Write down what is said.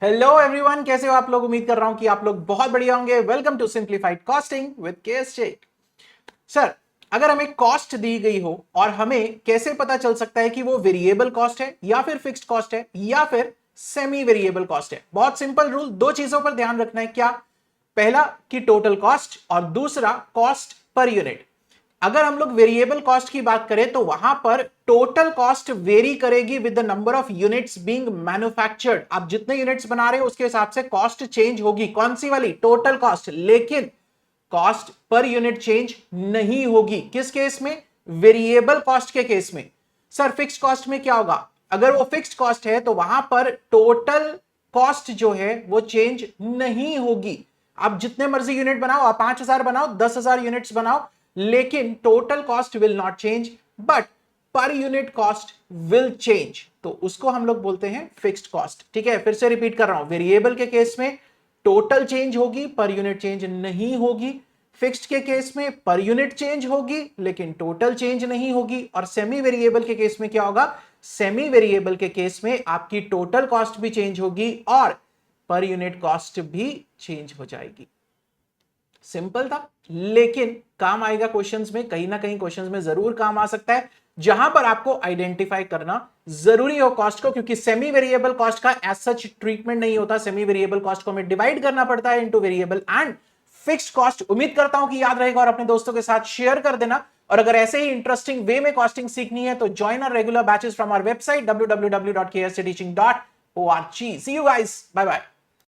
Hello everyone, कैसे हो आप लोग। उम्मीद कर रहा हूं कि आप लोग बहुत बढ़िया होंगे। Welcome to simplified costing with K S. Shaikh, sir हमें कॉस्ट दी गई हो और हमें कैसे पता चल सकता है कि वो वेरिएबल कॉस्ट है या फिर फिक्स्ड कॉस्ट है या फिर सेमी वेरिएबल कॉस्ट है। बहुत सिंपल रूल, दो चीजों पर ध्यान रखना है। क्या? पहला कि टोटल कॉस्ट और दूसरा कॉस्ट पर यूनिट। अगर हम लोग वेरिएबल कॉस्ट की बात करें तो वहां पर टोटल कॉस्ट वेरी करेगी with the number of units being manufactured. आप जितने यूनिट्स बना रहे हो उसके हिसाब से कॉस्ट चेंज होगी। कौन सी वाली? Total cost. लेकिन कॉस्ट पर यूनिट चेंज नहीं होगी। किस केस में? वेरिएबल कॉस्ट के केस में। सर, फिक्स्ड कॉस्ट में क्या होगा? अगर वो फिक्स्ड कॉस्ट है तो वहां पर टोटल कॉस्ट जो है वो चेंज नहीं होगी। आप जितने मर्जी यूनिट बनाओ, आप 5,000 बनाओ, 10,000 यूनिट्स बनाओ, लेकिन total cost will not change, but per unit cost will change. तो उसको हम लोग बोलते हैं फिक्स्ड कॉस्ट। ठीक है, फिर से रिपीट कर रहा हूं। वेरिएबल के केस में टोटल चेंज होगी, पर यूनिट चेंज नहीं होगी। फिक्स्ड के केस में पर यूनिट चेंज होगी लेकिन टोटल चेंज नहीं होगी। और सेमी वेरिएबल के केस में क्या होगा? सेमी वेरिएबल के केस में आपकी टोटल कॉस्ट भी चेंज होगी और पर यूनिट कॉस्ट भी चेंज हो जाएगी। सिंपल था, लेकिन काम आएगा क्वेश्चंस में। कहीं ना कहीं क्वेश्चंस में जरूर काम आ सकता है, जहां पर आपको आइडेंटिफाई करना जरूरी हो कॉस्ट को, क्योंकि सेमी वेरिएबल कॉस्ट का एज सच ट्रीटमेंट नहीं होता। सेमी वेरिएबल कॉस्ट को हमें डिवाइड करना पड़ता है into variable and fixed cost. उम्मीद करता हूं कि याद रहेगा और अपने दोस्तों के साथ शेयर कर देना। और अगर ऐसे ही इंटरेस्टिंग वे में कॉस्टिंग सीखनी है तो join our regular batches from our website www.kscteaching.org। See you guys, bye bye.